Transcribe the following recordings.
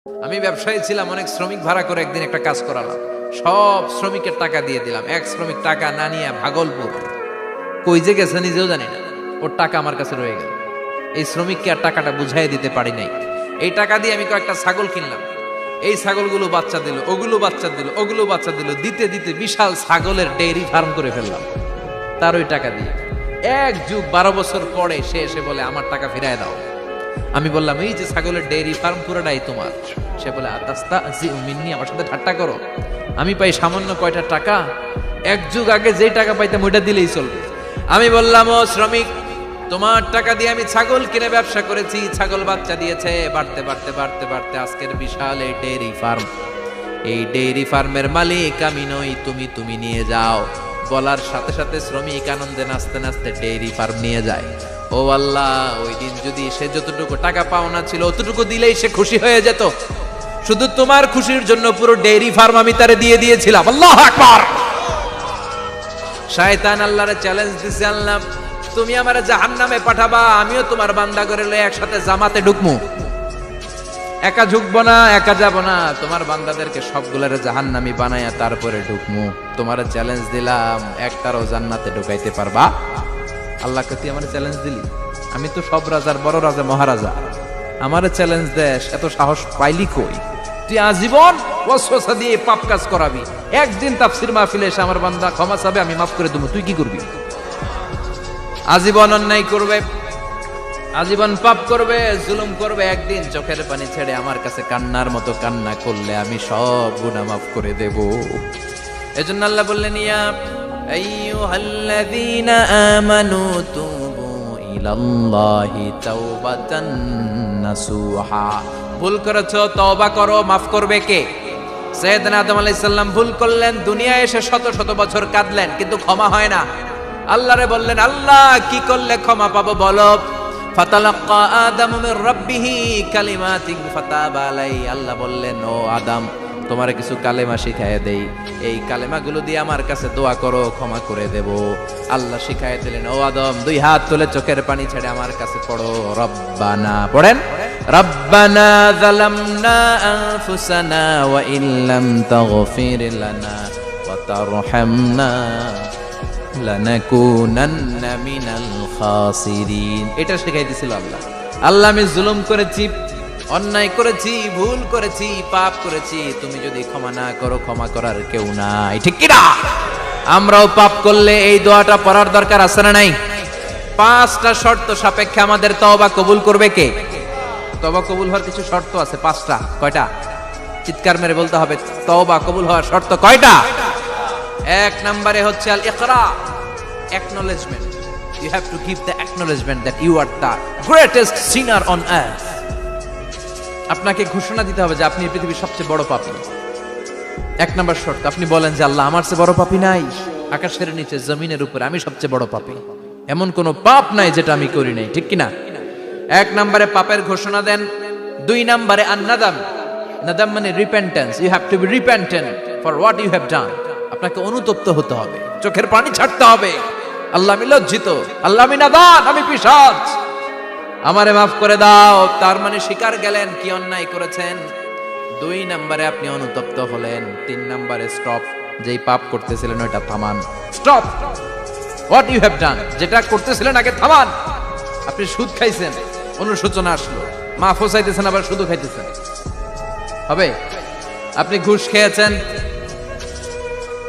আমি ব্যবসায়ী ছিলাম, অনেক শ্রমিক ভাড়া করে একদিন একটা কাজ করালাম। সব শ্রমিকের টাকা দিয়ে দিলাম। এক শ্রমিক টাকা না নিয়ে ভাগলপুর কই যে গেছে নিজেও জানি না, ওর টাকা আমার কাছে রয়ে গেল। এই শ্রমিককে আর টাকাটা বুঝাই দিতে পারি নাই। এই টাকা দিয়ে আমি কয়েকটা ছাগল কিনলাম। এই ছাগলগুলো বাচ্চা দিল, ওগুলো বাচ্চা দিল, ওগুলো বাচ্চা দিল, দিতে দিতে বিশাল ছাগলের ডেইরি ফার্ম করে ফেললাম তার ওই টাকা দিয়ে। এক যুগ 12 বছর পরে সে এসে বলে আমার টাকা ফিরায় দাও। আমি বললাম এই যে ছাগলের ডেইরি ফার্ম পুরোটাই তোমার। সে বলে আতাস্তা জি মিন্নি, আমার সাথে ঠাট্টা করো? আমি পাই সামান্য কয়টা টাকা, এক যুগ আগে যেই টাকা পাইতাম ওইটা দিলেই চলবে। আমি বললাম ও শ্রমিক, তোমার টাকা দিয়ে আমি ছাগল কিনে ব্যবসা করেছি, ছাগল বাচ্চা দিয়েছে, বাড়তে বাড়তে বাড়তে বাড়তে আজকের বিশাল এই ডেইরি ফার্ম। এই ডেইরি ফার্মের মালিক আমি নই, তুমি নিয়ে যাও। বলার সাথে সাথে শ্রমিক আনন্দে নাচতে নাচতে ডেইরি ফার্ম নিয়ে যায়। ও আল্লাহ, ওই দিন যদি সে যতটুকু টাকা পাওনা ছিল অতটুকু দিলেই সে খুশি হয়ে যেত। শুধু তোমার খুশির জন্য পুরো ডেইরি ফার্ম আমি তারে দিয়ে দিয়েছিলাম। আল্লাহু আকবার। শয়তান আল্লাহরে চ্যালেঞ্জ দিছে, আল্লাহ তুমি আমারে জাহান্নামে পাঠাবা, আমিও তোমার বান্দা করে লয়ে একসাথে জামাতে ঢুকমু। একা ঢুকবো না, একা যাব না, তোমার বান্দাদেরকে সবগুলারে জাহান্নামী বানায়া তারপরে ঢুকমু। তোমারে চ্যালেঞ্জ দিলাম, একটারও জান্নাতে ঢুকাইতে পারবা? আল্লাহকে তুই আমার চ্যালেঞ্জ দিলি? আমি তো সব রাজার বড় রাজা, মহারাজা। আমারে চ্যালেঞ্জ দেশ, এত সাহস পাইলি কই? তুই আজীবন ওয়াসওয়াসা দিয়ে পাপ কাজ করাবি, একদিন তাফসীর মাহফিলে এসে আমার বান্দা ক্ষমা চাবে, আমি মাফ করে দেবো, তুই কি করবি? আজীবন অন্যায় করবে, আজীবন পাপ করবে, জুলুম করবে, একদিন চোখের পানি ছেড়ে আমার কাছে কান্নার মতো কান্না করলে আমি সব গুনাহ মাফ করে দেব। এজন্য আল্লাহ বললেন ইয়া আইয়ুহাল্লাযীনা আমানু তুবু ইলাল্লাহি তাওবাতান নাসুহা। ভুল করেছো, তওবা করো, মাফ করবে কে? সাইয়েদনা আদম আলাইহিস সালাম ভুল করলেন, দুনিয়ায় এসে শত শত বছর কাঁদলেন, কিন্তু ক্ষমা হয় না। আল্লাহরে বললেন আল্লাহ কি করলে ক্ষমা পাবো বলো? ফাতালাক্কা আদামু মির রাব্বিহি কালিমাতিন ফাতাবা আলাইহি। আল্লাহ বললেন ও আদম, তোমারে কিছু কালেমা শিখায় দেই, এই কালেমাগুলো দিয়ে আমার কাছে দোয়া করো, ক্ষমা করে দেব। আল্লাহ শিখায় দিলেন, ও আদম দুই হাত তুলে চোখের পানি ছেড়ে আমার কাছে পড়ো, রব্বানা, পড়েন, রব্বানা যালামনা আনফুসানা ওয়া ইল্লাম তাগফির লানা ওয়া তারহামনা লানাকুনান্না মিনাল খাসিরিন। এটা শিখাই দিয়েছিল আল্লাহ। আল্লাহ আমি জুলুম করেছি, অন্যায় করেছি, ভুল করেছি, পাপ করেছি, তুমি যদি ক্ষমা না করো ক্ষমা করার কেউ নাই, ঠিক কি না? আমরাও পাপ করলে এই দোয়াটা পড়ার দরকার আছে না নাই? 5টা শর্ত সাপেক্ষে আমাদের তওবা কবুল করবে কে? তওবা কবুল হওয়ার কিছু শর্ত আছে 5টা। কয়টা? চিৎকার মেরে বলতে হবে, তওবা কবুল হওয়ার শর্ত কয়টা? 1 নম্বরে হচ্ছে আল ইকরা, acknowledgement. You have to give the acknowledgement that you are the greatest sinner on earth. আপনাকে ঘোষণা দিতে হবে যে আপনি পৃথিবীর সবচেয়ে বড় পাপী। 1 নম্বর শর্ত, আপনি বলেন যে আল্লাহ আমার চেয়ে বড় পাপী নাই, আকাশের নিচে জমিনের উপরে আমি সবচেয়ে বড় পাপী, এমন কোন পাপ নাই যেটা আমি করি নাই, ঠিক কি না? 1 নম্বরে পাপের ঘোষণা দেন। 2 নম্বরে আন-নাদাম, নাদাম মানে repentance. You have to be repentant for what you have done. আপনাকে অনুতপ্ত হতে হবে, চোখের পানি ছাড়তে হবে। আল্লাহ আমি লজ্জিত, আল্লাহ আমি নাদান, আমি পিশাচ, আমারে মাফ করে দাও। তার মানে স্বীকার গেলেন কি অন্যায় করেছেন। 2 নম্বরে আপনি অনুতপ্ত হলেন। 3 নম্বরে স্টপ, যেই পাপ করতেছিলেন ওইটা থামান। Stop what you have done, যেটা করতেছিলেন আগে থামান। আপনি সুদ খাইছেন, অনুশোচনা আসলো, মাফও চাইতেছেন, আবার সুদও খাইতেছেন, হবে? আপনি ঘুষ খেয়েছেন,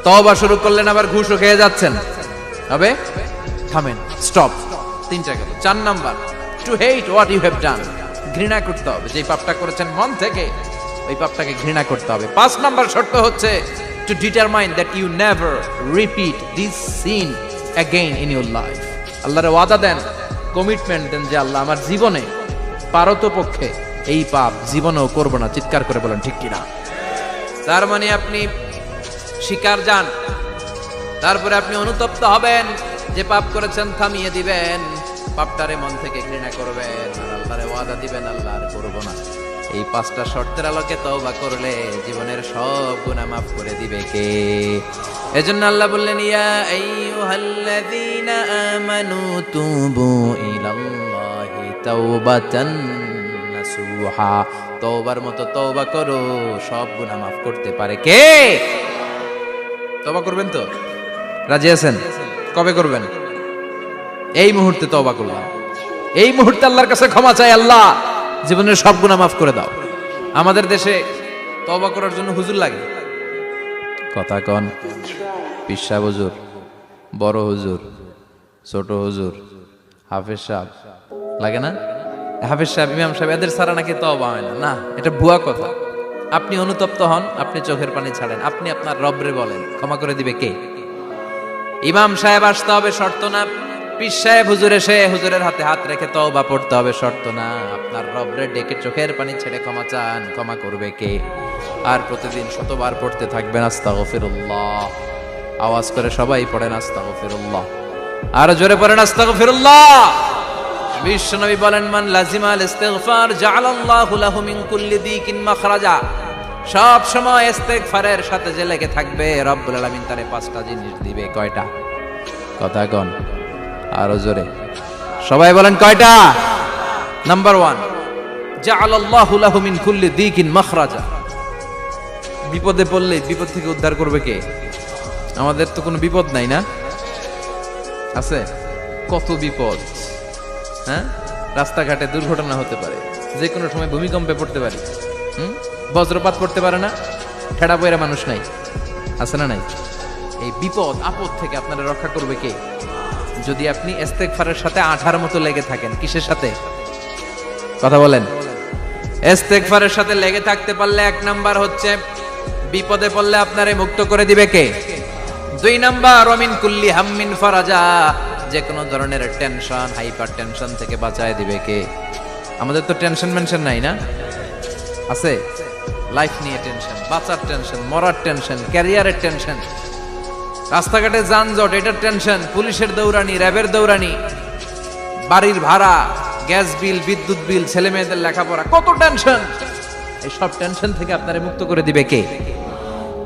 তওবা শুরু করলেন, আবার ঘুষও খেয়ে যাচ্ছেন, হবে? থামেন, স্টপ। 3টা গেল। 4 number, to hate what you have done, ঘৃণা করতে হবে, যেই পাপটা করেছেন মন থেকে ওই পাপটাকে ঘৃণা করতে হবে। 5 নাম্বার শর্ত হচ্ছে to determine that you never repeat this sin again in your life. আল্লাহরে ওয়াদা দেন, কমিটমেন্ট দেন যে আল্লাহ আমার জীবনে পারতপক্ষে এই পাপ জীবনেও করব না। চিৎকার করে বলেন ঠিক কিনা? তার মানে আপনি স্বীকার যান, তারপরে আপনি অনুতপ্ত হবেন, যে পাপ করেছেন থামিয়ে দিবেন, পাপটারে মন থেকে ঘৃণা করবেন, আর আল্লাহরে ওয়াদা দিবেন আল্লাহ আর করব না। এই 5টা শর্তের আলোকে তওবা করলে জীবনের সব গুনাহ মাফ করে দিবে কে? এজন্য আল্লাহ বললেন ইয়া আইয়ুহাল্লাযীনা আমানু তুবু ইলাল্লাহি তাওবাতান নাসুহা। তওবার মতো তওবা করো, সব গুনাহ মাফ করতে পারে কে? তওবা করবেন তো? রাজি আছেন? কবে করবেন? এই মুহূর্তে তওবা করলাম, এই মুহূর্তে আল্লাহর কাছে ক্ষমা চাই, আল্লাহ জীবনের সব গুনাহ মাফ করে দাও। আমাদের দেশে তওবা করার জন্য হুজুর লাগে, কথা কন, পীর সাহেব হুজুর, বড় হুজুর, ছোট হুজুর, হাফেজ সাহেব লাগে না? হাফেজ সাহেব, ইমাম সাহেব, এদের ছাড়া নাকি তওবা হয় না। না, এটা ভুয়া কথা। আপনি অনুতপ্ত হন, আপনি চোখের পানি ছাড়েন, আপনি আপনার রবরে বলেন, ক্ষমা করে দিবে কে? ইমাম সাহেব আসতে হবে শর্ত না, পীর সাহেব হুজুর এসে হুজুরের হাতে হাত রেখে তওবা পড়তে হবে শর্ত না। আপনার রবরে ডেকে চোখের পানি ছেড়ে ক্ষমা চান, ক্ষমা করবে কে? আর প্রতিদিন শতবার পড়তে থাকবেন আস্তাগফিরুল্লাহ। আওয়াজ করে সবাই পড়েন আস্তাগফিরুল্লাহ, আর জোরে পড়েন আস্তাগফিরুল্লাহ। বিশ্বনবী বলেন, মান লাজিমাল ইস্তিগফার জাআলাল্লাহু লাহু মিন কুল্লি দিকিন মাখরাজা। সব সময় ইস্তিগফারের সাথে যে লেগে থাকবে, রব্বুল আলামিন তারে 5টা জিনিস দিবে। কয়টা? কথা কন, আরো জোরে সবাই বলেন কয়টা? নাম্বার 1, জাআলাল্লাহু লাহু মিন কুল্লি দিকিন মাখরাজা। বিপদে পড়লে বিপদ থেকে উদ্ধার করবে কে? আমাদের তো কোনো বিপদ নাই, না আছে? কত বিপদ, হ্যাঁ? রাস্তাঘাটে দুর্ঘটনা হতে পারে, যে কোনো সময় ভূমিকম্পে পড়তে পারে, বজ্রপাত পড়তে পারে না, ঠেড়া পয়রা মানুষ নাই, আছে না নাই? এই বিপদ আপদ থেকে আপনারা রক্ষা করবে কে? যদি আপনি ইস্তেগফারের সাথে আঠার মতো লেগে থাকেন। কিসের সাথে? কথা বলেন। ইস্তেগফারের সাথে লেগে থাকতে পারলে 1 নাম্বার হচ্ছে বিপদে পড়লে আপনারে মুক্ত করে দিবে কে? 2 নাম্বার ওয়ামিন কুল্লি হাম্মিন ফারাজা, যে কোনো ধরনের টেনশন, হাইপার টেনশন থেকে বাঁচায় দিবে কে? আমাদের তো টেনশন মেনশন নাই, না আছে? লাইফ নিয়ে টেনশন, বাঁচার টেনশন, মরার টেনশন, ক্যারিয়ারের টেনশন, রাস্তাঘাটে যানজট, এটার টেনশন, পুলিশের দৌড়ানি, র্যাবের দৌড়ানি, বাড়ির ভাড়া, গ্যাস বিল, বিদ্যুৎ বিল, ছেলে মেয়েদের লেখাপড়া, কত টেনশন। এই সব টেনশন থেকে আপনারে মুক্ত করে দিবে কে?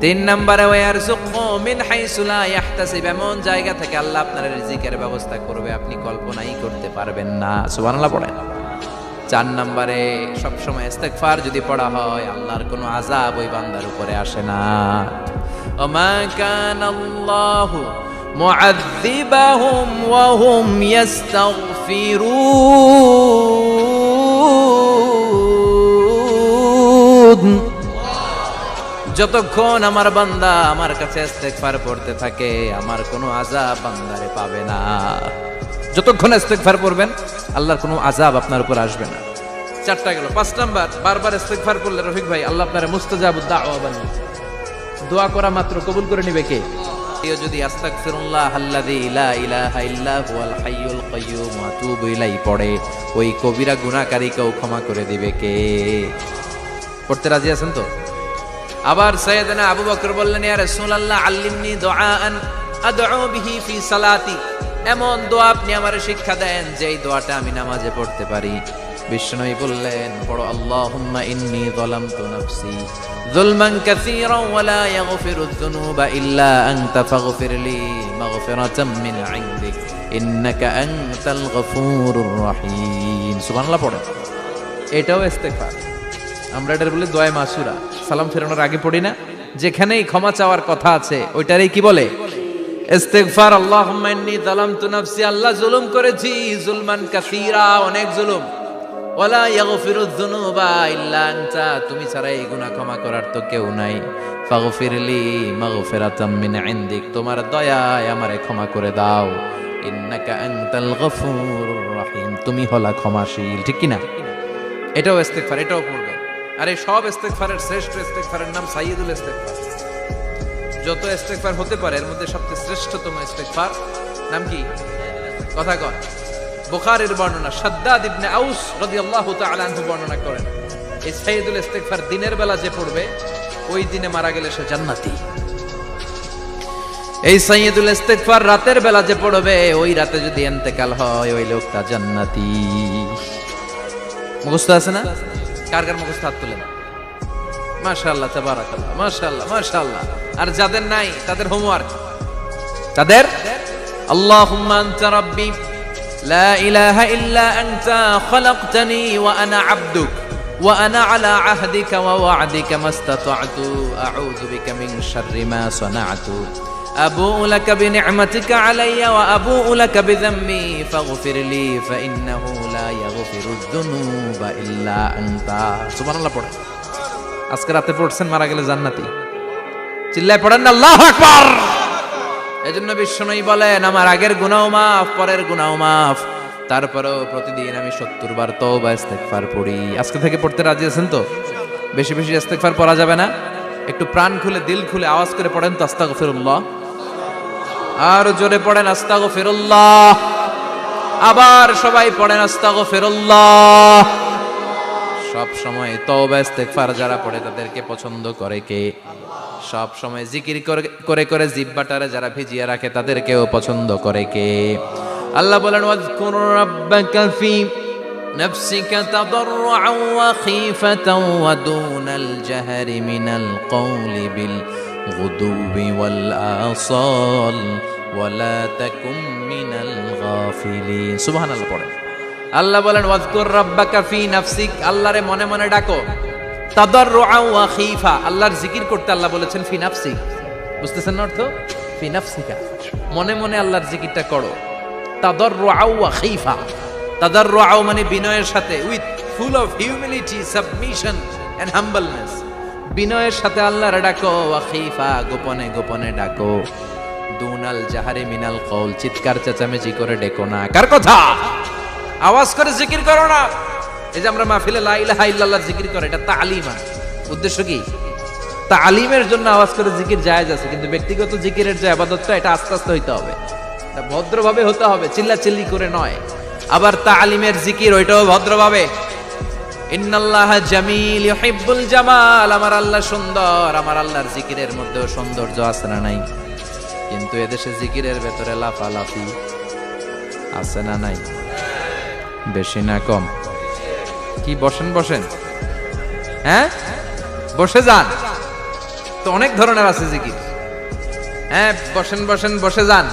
3 নম্বরে ওয়ারযুকহু মিন হাইসু লা ইয়াহতাসিব, এমন জায়গা থেকে আল্লাহ আপনার রিজিকের ব্যবস্থা করবে আপনি কল্পনাই করতে পারবেন না। সুবহানাল্লাহ পড়েন। 4 নম্বরে সবসময় ইস্তেগফার যদি পড়া হয়, আল্লাহর কোনো আযাব ওই বান্দার উপরে আসে না। ওমা কানাল্লাহু মুআযযিবাহুম ওয়া হুম ইস্তাগফিরুন। যতক্ষণ আমার বান্দা আমার কাছে ইস্তেগফার পড়তে থাকে, আমার কোনো আযাব বান্দারে পাবে না। যতক্ষণ ইস্তেগফার পড়বেন, আল্লাহর কোনো আযাব আপনার উপর আসবে না। 4টা গেল। 5 নাম্বার, বারবার ইস্তেগফার করলে রফিক ভাই আল্লাহ আপনারে মুস্তাজাবুদ দাওয়া বানিয়ে দোয়া করা মাত্র কবুল করে নেবে কে? কেউ যদি আস্তাগফিরুল্লাহ আল্লাযী লা ইলাহা ইল্লা হুয়াল হাইয়ুল কাইয়্যুম ওয়া আতুবু ইলাইহি পড়ে, ওই কবিরা গুনাহকারীকেও ক্ষমা করে দিবে কে? পড়তে রাজি আছেন তো? আবার সাইয়েদনা আবু বকর বললেন, ইয়া রাসূলুল্লাহ আল্লিমনি দুআআন আদউ বিহি ফি সালাতি, এমন দোয়া আপনি আমারে শিক্ষা দেন যেই দোয়াটা আমি নামাজে পড়তে পারি। বিশ্বনবী বললেন, পড়ো আল্লাহুম্মা ইন্নী যালামতু নাফসি যুলমান কাসীরান ওয়া লা ইয়াগফিরুয যুনুবা ইল্লা আনতা ফাগফিরলি মাগফিরাতাম মিন ইনদিক ইন্নাকা আনতাল গফুরুর রহিম। সুবহানাল্লাহ পড়েন। এটাও ইস্তেগফার। আমরা এটার বলে দোয়া মাসুরা, সালাম ফেরানোর আগে পড়ি না? যেখানেই ক্ষমা চাওয়ার কথা আছে ওইটারই কি বলে? ইস্তেগফার। আল্লাহুম্মা ইন্নী যালামতু নাফসি, আল্লাহ জুলুম করেছি, যুলমান কাসীরা, অনেক জুলুম, ওয়ালা ইয়াগফিরুয যুনুবা ইল্লা আনতা, তুমি ছাড়া এই গুনাহ ক্ষমা করার তো কেউ নাই। ফাগফিরলি মাগফিরাতাম মিন ইনদিক, তোমার দয়ায় আমারে ক্ষমা করে দাও। ইন্নাকা আনতাল গফুরুর রহিম, তুমি হলা ক্ষমাশীল। ঠিক কি না? এটাও ইস্তেগফার, এটাও পড়বে। আর এই সব ইস্তেগফারের শ্রেষ্ঠ ইস্তেগফারের নাম সাইয়্যিদুল ইস্তেগফার। যত ইস্তেগফার হতে পারে এর মধ্যে সবচেয়ে শ্রেষ্ঠতম ইস্তেগফার নাম কি? কথা কন। বুখারীর বর্ণনা, শাদ্দাদ ইবনে আউস রাদিয়াল্লাহু তাআলা আনহু বর্ণনা করেন, এই সাইয়্যিদুল ইস্তেগফার দিনের বেলা যে পড়বে, ওই দিনে মারা গেলে সে জান্নাতি। এই সাইয়্যিদুল ইস্তেগফার রাতের বেলা যে পড়বে, ওই রাতে যদি ইন্তেকাল হয়, ওই লোকটা জান্নাতি। মুখস্থ আছে না? কার কার মুখস্থ হাত তুলেন? মাশাআল্লাহ, তাবারাকাল্লাহ, মাশাআল্লাহ, মাশাআল্লাহ। আর যাদের নাই তাদের হোমওয়ার্ক, তাদের আল্লাহুম্মা আনতা রাব্বি লা ইলাহা ইল্লা আনতা খালাকতানি ওয়া আনা আবদুক ওয়া আনা আলা আহদিকা ওয়া ওয়া'দিকা মাস্তাতা'তু আউযু বিকা মিন শাররি মা সানা'তু আবুউ লাকা বিনি'মাতিকা আলাইয়া ওয়া আবুউ লাকা বিযামবি ফাগফিরলি ফাইন্নাহু লা ইয়াগফিরুয যুনুবা ইল্লা আনতা। সুবহানাল্লাহ পড়েন। আজকে রাতে পড়ছেন, মারা গেলে জান্নাতি। চিল্লায় পড়েন না আল্লাহু আকবার। এজন্য বিশ্বনবী বলেন, আমার আগের গুনাহ মাফ, পরের গুনাহ মাফ, তারপরেও প্রতিদিন আমি 70 বার তওবা ইস্তেগফার পড়ি। আজকে থেকে পড়তে রাজি আছেন তো? বেশি বেশি ইস্তেগফার পড়া যাবে না? একটু প্রাণ খুলে, দিল খুলে আওয়াজ করে পড়েন তো আস্তাগফিরুল্লাহ। আর জোরে পড়েন আস্তাগফিরুল্লাহ। আবার সবাই পড়েন আস্তাগফিরুল্লাহ। সব সময় তওবা ইস্তেগফার যারা পড়ে তাদেরকে পছন্দ করে কে? সব সময় জিকির করে করে জিহ্বাটারে যারা ভিজিয়ে রাখে তাদেরকেও পছন্দ করে কে? আল্লাহ বলেন, ওয়াজকুর রাব্বাকা ফি নাফসিকা তাদাররুআন ওয়া খীফাতান ওয়া দুনাল জাহরি মিনাল কওলি বিল গুদুবি ওয়াল আসাল ওয়া লা তাকুম মিনাল গাফিলিন। সুবহানাল্লাহ পড়েন। আল্লাহ বলেন, ওয়াজকুর রাব্বাকা ফি নাফসিক, আল্লাহরে মনে মনে ডাকো। তাদাররুআন ওয়া খীফা, আল্লাহর জিকির করতে আল্লাহ বলেছেন ফি নাফসিক। বুঝতেছেন না অর্থ? ফি নাফসিকা, মনে মনে আল্লাহর জিকিরটা করো। তাদাররুআন ওয়া খীফা, তাদাররুআন মানে বিনয়ের সাথে, with full of humility, submission and humbleness. বিনয়ের সাথে আল্লাহর ডাকো। ওয়া খীফা, গোপনে গোপনে ডাকো। দুনাল জাহারি মিনাল কওল, চিৎকার চেঁচামেচি করে ডেকো না। কার কথা? আওয়াজ করে জিকির করো না। এই যে আমরা মাহফিলে লা ইলাহা ইল্লাল্লাহ জিকির করে, এটা তালিম। উদ্দেশ্য কি? তালিমের জন্য আওয়াজ করে জিকির জায়েজ আছে, কিন্তু ব্যক্তিগত জিকিরের যে ইবাদতটা, এটা আস্তে আস্তে হইতে হবে, এটা ভদ্রভাবে হতে হবে, চিল্লাচিল্লি করে নয়। আবার তালিমের জিকির, ওইটাও ভদ্রভাবে। ইন্নাল্লাহা জামিল ইউহিব্বুল জামাল, আমার আল্লাহ সুন্দর, আমার আল্লাহর জিকিরের মধ্যেও সৌন্দর্য আছে না নাই? কিন্তু এদেশে জিকিরের ভেতরে লাফালাফি আছে না নাই? বেশি না কম? কি বসেন বসেন, হ্যাঁ বসে যান তো, অনেক ধরনের আছে জিকির। হ্যাঁ বসেন বসেন, বসে যান।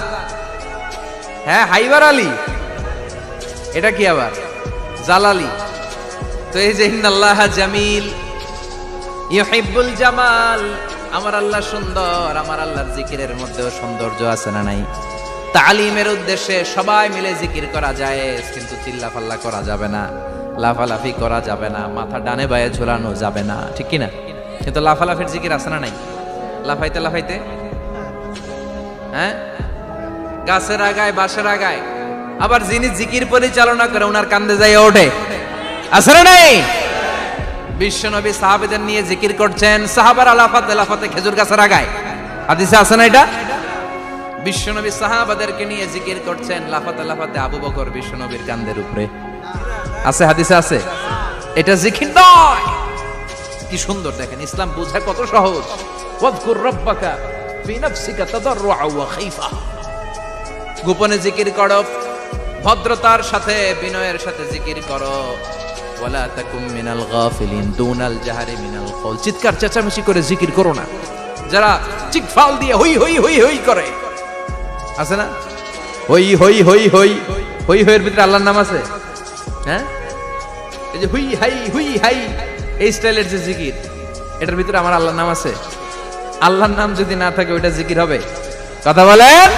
হ্যাঁ হাইবার আলী, এটা কি আবার জালালি? তো এই যে ইন্নাল্লাহা জামিল ইউহিব্বুল জামাল, আমার আল্লাহ সুন্দর, আমার আল্লাহর জিকিরের মধ্যেও সৌন্দর্য আছে না নাই? তালিমের উদ্দেশ্যে সবাই মিলে জিকির করা যায়, কিন্তু চিল্লাফাল্লা করা যাবে না, লাফালাফি করা যাবে না, মাথা ডানে বায়ে ঝোলানো যাবে না, ঠিক কি না? কিন্তু লাফালাফির জিকির আছে না নাই? লাফাইতে লাফাইতে, হ্যাঁ গাছের আগায় বাঁশের আগায়। আবার যিনি জিকির পরিচালনা করে ওনার কান্দে যায় ওঠে, আছে না নাই? বিশ্বনবী সাহাবাদের নিয়ে জিকির করছেন, সাহাবারা লাফাতে লাফাতে খেজুর গাছের আগায়। হাদিসে আছে না এটা? বিশ্বনবী সাহাবাদেরকে নিয়ে জিকির করছেন, লাফাতে লাফাতে আবু বকর বিশ্বনবীর কান্দের উপরে। আছে, হাদিসে আছে। এটা জিকির নয়। কি সুন্দর দেখেন, ইসলাম বোঝা কত সহজ। ওয়াজকুর রাব্বাকা ফি নাফসিকা তাদাররুআন ওয়া খীফা, গোপনে জিকির করো, ভদ্রতার সাথে বিনয়ের সাথে জিকির করো। ওয়ালা তাকুম মিনাল গাফিলিন, দুনাল জাহারি মিনাল কওল, চিৎকার চেঁচামেচি করে জিকির করো না। যারা চিকফাল দিয়ে হই হই হই হই করে, আছে না? হই হই হই হই হই হইয়ের ভিতরে আল্লাহর নাম আছে। হ্যাঁ এই যে হুই হাই, এই স্টাইলের যে জিকির, এটার ভিতরে আমার আল্লাহর নাম আছে। আল্লাহর নাম যদি না থাকে ওইটা জিকির হবে? কথা বলেন।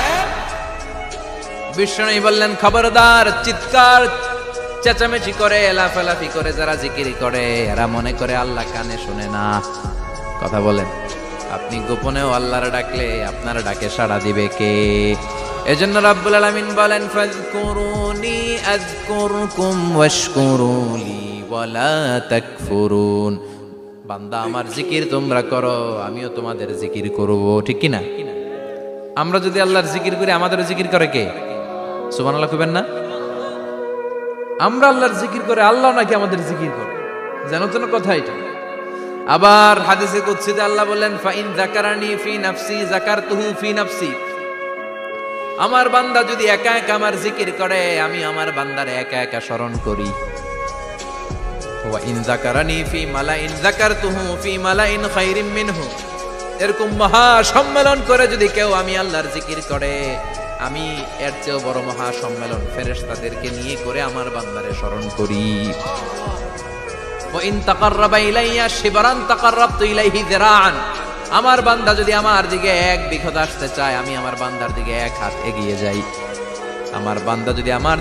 বিষ্ণু বললেন, খবরদার, চিৎকার চেঁচামেচি করে লাফালাফি করে যারা জিকির করে, এরা মনে করে আল্লাহ কানে শুনে না। কথা বলেন। আপনি গোপনেও আল্লাহর ডাকলে আপনার ডাকে সাড়া দিবে কে? এজন্য রাব্বুল আলামিন বলেন, ফাযকুরুনি আযকুরকুম ওয়াশকুরুলি ওয়ালা তাকফুরুন। বান্দা আমার জিকির তোমরা করো, আমিও তোমাদের জিকির করব, ঠিক কি না? আমরা যদি আল্লাহর জিকির করি, আমাদেরও জিকির করে কে? সুবহানাল্লাহ কইবেন না? আমরা আল্লাহর জিকির করে, আল্লাহ নাকি আমাদের জিকির করে, জানো তো না কথা এটা? আবার হাদিসে কুদসিতে আল্লাহ বলেন, ফাইন যাকারানি ফি নাফসি যাকারতুহু ফি নাফসি, আমার বান্দা যদি একা একা আমার জিকির করে, আমি আমার বান্দারে একা একা স্মরণ করি। ওয়া ইন যাকারানি ফি মালাইন যাকারতুহু ফি মালাইন খায়রিম মিনহু, এরকম মহা সম্মেলন করে যদি কেউ আমি আল্লাহর জিকির করে, আমি এর চেয়েও বড় মহা সম্মেলন ফেরেশতাদেরকে নিয়ে করে আমার বান্দারে স্মরণ করি। ওয়া ইন তাকাররাবা ইলাইয়া শিবরান তাকাররাবতু ইলাইহি যিরাআন। আমার বান্দা যদি আমার দিকে এক বিঘত আসতে চায়, আমি আমার বান্দার দিকে এক হাত এগিয়ে যাই। আমার বান্দা যদি আমার